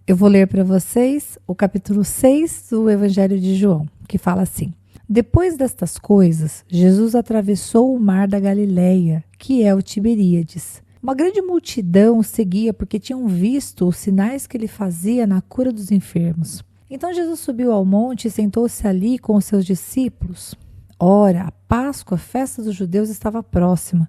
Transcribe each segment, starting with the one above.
Eu vou ler para vocês o capítulo 6 do Evangelho de João, que fala assim: Depois destas coisas, Jesus atravessou o mar da Galileia, que é o Tiberíades. Uma grande multidão o seguia porque tinham visto os sinais que ele fazia na cura dos enfermos. Então Jesus subiu ao monte e sentou-se ali com os seus discípulos. Ora, a Páscoa, a festa dos judeus, estava próxima.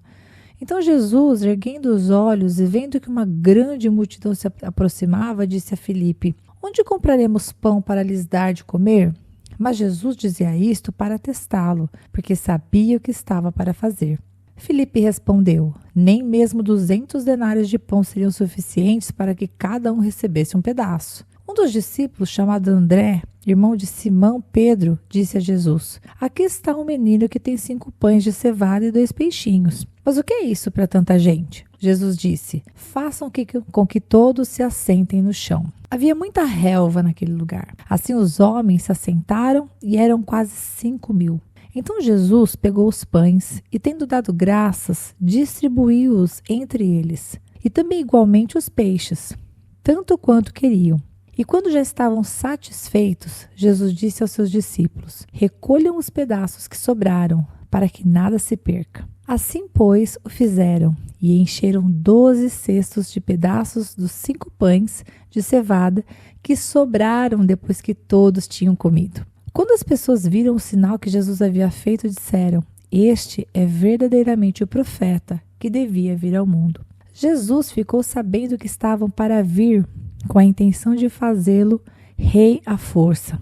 Então Jesus, erguendo os olhos e vendo que uma grande multidão se aproximava, disse a Filipe: Onde compraremos pão para lhes dar de comer? Mas Jesus dizia isto para testá-lo, porque sabia o que estava para fazer. Filipe respondeu: Nem mesmo 200 denários de pão seriam suficientes para que cada um recebesse um pedaço. Um dos discípulos, chamado André, irmão de Simão Pedro, disse a Jesus: Aqui está um menino que tem 5 pães de cevada e 2 peixinhos. Mas o que é isso para tanta gente? Jesus disse: Façam com que todos se assentem no chão. Havia muita relva naquele lugar. Assim os homens se assentaram e eram quase 5.000. Então Jesus pegou os pães e, tendo dado graças, distribuiu-os entre eles, e também igualmente os peixes, tanto quanto queriam. E quando já estavam satisfeitos, Jesus disse aos seus discípulos: Recolham os pedaços que sobraram, para que nada se perca. Assim, pois, o fizeram, e encheram 12 cestos de pedaços dos 5 pães de cevada que sobraram depois que todos tinham comido. Quando as pessoas viram o sinal que Jesus havia feito, disseram: Este é verdadeiramente o profeta que devia vir ao mundo. Jesus ficou sabendo que estavam para vir, com a intenção de fazê-lo rei à força.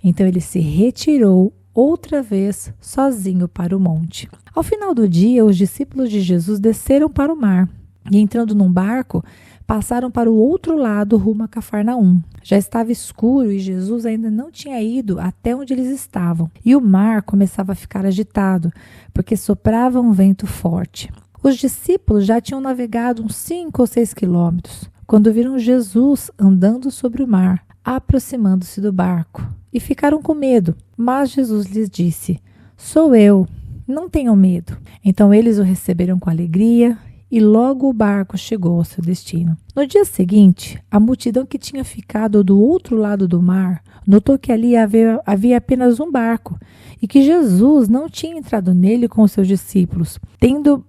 Então ele se retirou outra vez sozinho para o monte. Ao final do dia, os discípulos de Jesus desceram para o mar e, entrando num barco, passaram para o outro lado rumo a Cafarnaum. Já estava escuro e Jesus ainda não tinha ido até onde eles estavam. E o mar começava a ficar agitado, porque soprava um vento forte. Os discípulos já tinham navegado uns 5 ou 6 quilômetros, quando viram Jesus andando sobre o mar, aproximando-se do barco, e ficaram com medo. Mas Jesus lhes disse: Sou eu, não tenham medo. Então eles o receberam com alegria, e logo o barco chegou ao seu destino. No dia seguinte, a multidão que tinha ficado do outro lado do mar notou que ali havia apenas um barco e que Jesus não tinha entrado nele com os seus discípulos, tendo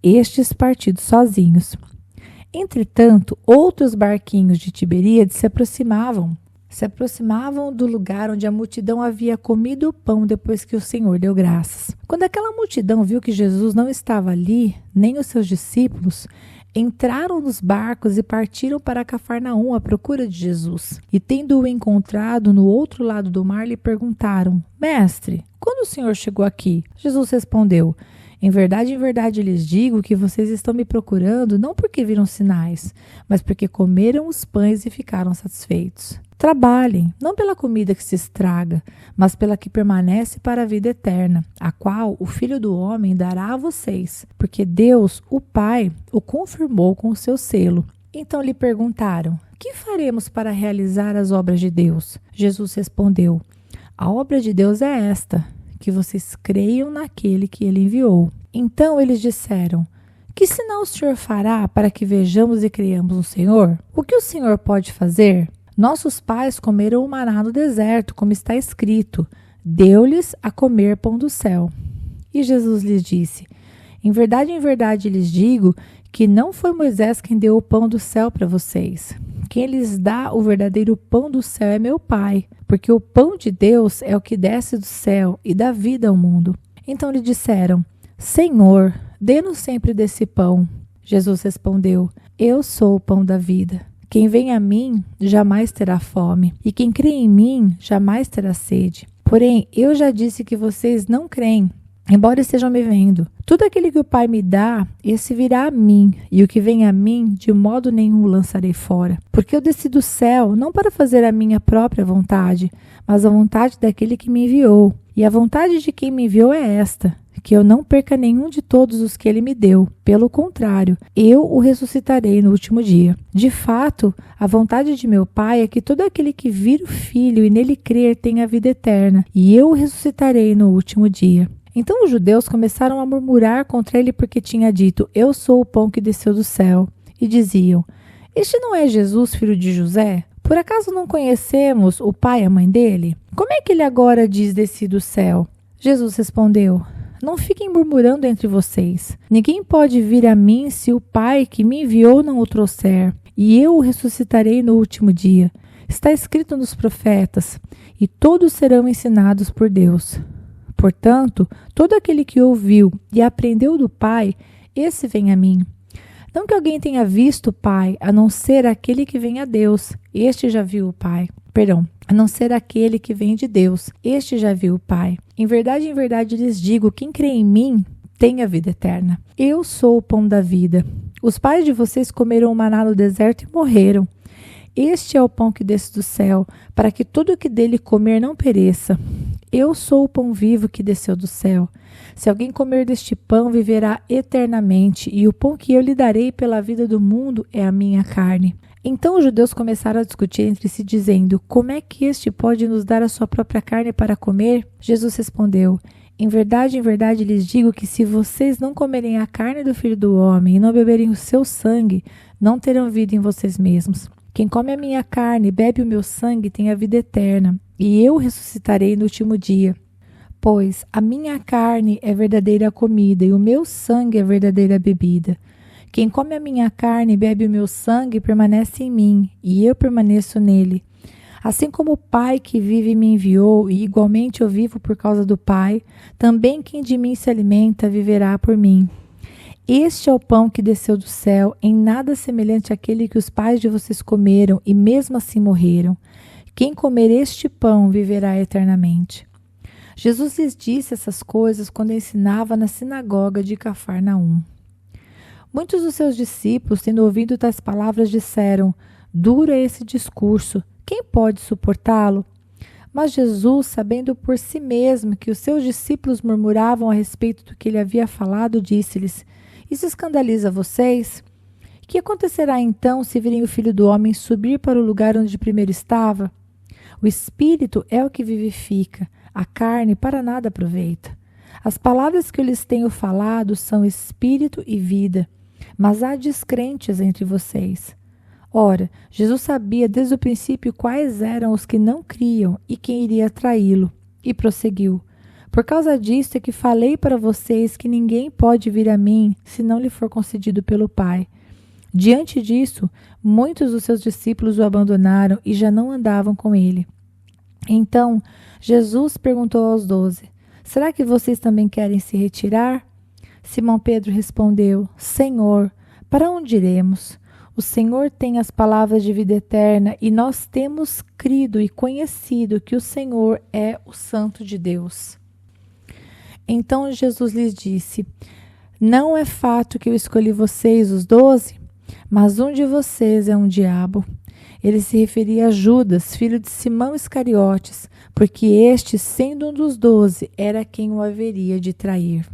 estes partido sozinhos. Entretanto, outros barquinhos de Tiberíades se aproximavam do lugar onde a multidão havia comido o pão depois que o Senhor deu graças. Quando aquela multidão viu que Jesus não estava ali, nem os seus discípulos, entraram nos barcos e partiram para Cafarnaum à procura de Jesus. E tendo-o encontrado no outro lado do mar, lhe perguntaram: Mestre, quando o Senhor chegou aqui? Jesus respondeu: em verdade lhes digo que vocês estão me procurando não porque viram sinais, mas porque comeram os pães e ficaram satisfeitos. Trabalhem, não pela comida que se estraga, mas pela que permanece para a vida eterna, a qual o Filho do Homem dará a vocês, porque Deus, o Pai, o confirmou com o seu selo. Então lhe perguntaram: que faremos para realizar as obras de Deus? Jesus respondeu: a obra de Deus é esta, que vocês creiam naquele que ele enviou. Então eles disseram: que sinal o Senhor fará para que vejamos e creiamos no Senhor? O que o Senhor pode fazer? Nossos pais comeram o maná no deserto, como está escrito: deu-lhes a comer pão do céu. E Jesus lhes disse: em verdade lhes digo que não foi Moisés quem deu o pão do céu para vocês. Quem lhes dá o verdadeiro pão do céu é meu Pai, porque o pão de Deus é o que desce do céu e dá vida ao mundo. Então lhe disseram: Senhor, dê-nos sempre desse pão. Jesus respondeu: eu sou o pão da vida. Quem vem a mim jamais terá fome, e quem crê em mim jamais terá sede. Porém, eu já disse que vocês não creem, embora estejam me vendo. Tudo aquele que o Pai me dá, esse virá a mim, e o que vem a mim, de modo nenhum o lançarei fora. Porque eu desci do céu, não para fazer a minha própria vontade, mas a vontade daquele que me enviou. E a vontade de quem me enviou é esta: que eu não perca nenhum de todos os que ele me deu. Pelo contrário, eu o ressuscitarei no último dia. De fato, a vontade de meu Pai é que todo aquele que vir o Filho e nele crer tenha vida eterna, e eu o ressuscitarei no último dia. Então os judeus começaram a murmurar contra ele porque tinha dito: eu sou o pão que desceu do céu. E diziam: este não é Jesus, filho de José? Por Por acaso não conhecemos o pai e a mãe dele? Como é que ele agora diz desci do céu? Jesus respondeu: Não fiquem murmurando entre vocês. Ninguém pode vir a mim se o Pai que me enviou não o trouxer, e eu o ressuscitarei no último dia. Está escrito nos profetas, e todos serão ensinados por Deus. Portanto, todo aquele que ouviu e aprendeu do Pai, esse vem a mim. Não que alguém tenha visto o Pai, a não ser aquele que vem a Deus, este já viu o Pai. A não ser aquele que vem de Deus, este já viu o Pai. Em verdade lhes digo, quem crê em mim tem a vida eterna. Eu sou o pão da vida. Os pais de vocês comeram o maná no deserto e morreram. Este é o pão que desce do céu, para que todo o que dele comer não pereça. Eu sou o pão vivo que desceu do céu. Se alguém comer deste pão, viverá eternamente, e o pão que eu lhe darei pela vida do mundo é a minha carne. Então os judeus começaram a discutir entre si, dizendo: Como é que este pode nos dar a sua própria carne para comer? Jesus respondeu: em verdade lhes digo que se vocês não comerem a carne do Filho do Homem e não beberem o seu sangue, não terão vida em vocês mesmos. Quem come a minha carne e bebe o meu sangue tem a vida eterna, e eu ressuscitarei no último dia. Pois a minha carne é verdadeira comida e o meu sangue é verdadeira bebida. Quem come a minha carne e bebe o meu sangue permanece em mim, e eu permaneço nele. Assim como o Pai que vive me enviou, e igualmente eu vivo por causa do Pai, também quem de mim se alimenta viverá por mim. Este é o pão que desceu do céu, em nada semelhante àquele que os pais de vocês comeram e mesmo assim morreram. Quem comer este pão viverá eternamente. Jesus lhes disse essas coisas quando ensinava na sinagoga de Cafarnaum. Muitos dos seus discípulos, tendo ouvido tais palavras, disseram: Duro é esse discurso, quem pode suportá-lo? Mas Jesus, sabendo por si mesmo que os seus discípulos murmuravam a respeito do que ele havia falado, disse-lhes: Isso escandaliza vocês? Que acontecerá então se virem o Filho do Homem subir para o lugar onde primeiro estava? O Espírito é o que vivifica, a carne para nada aproveita. As palavras que eu lhes tenho falado são Espírito e vida, mas há descrentes entre vocês. Ora, Jesus sabia desde o princípio quais eram os que não criam e quem iria traí-lo, e prosseguiu: Por causa disto é que falei para vocês que ninguém pode vir a mim se não lhe for concedido pelo Pai. Diante disso, muitos dos seus discípulos o abandonaram e já não andavam com ele. Então, Jesus perguntou aos 12: Será que vocês também querem se retirar? Simão Pedro respondeu: Senhor, para onde iremos? O Senhor tem as palavras de vida eterna e nós temos crido e conhecido que o Senhor é o Santo de Deus. Então Jesus lhes disse: Não é fato que eu escolhi vocês, os 12, mas um de vocês é um diabo. Ele se referia a Judas, filho de Simão Iscariotes, porque este, sendo um dos 12, era quem o haveria de trair.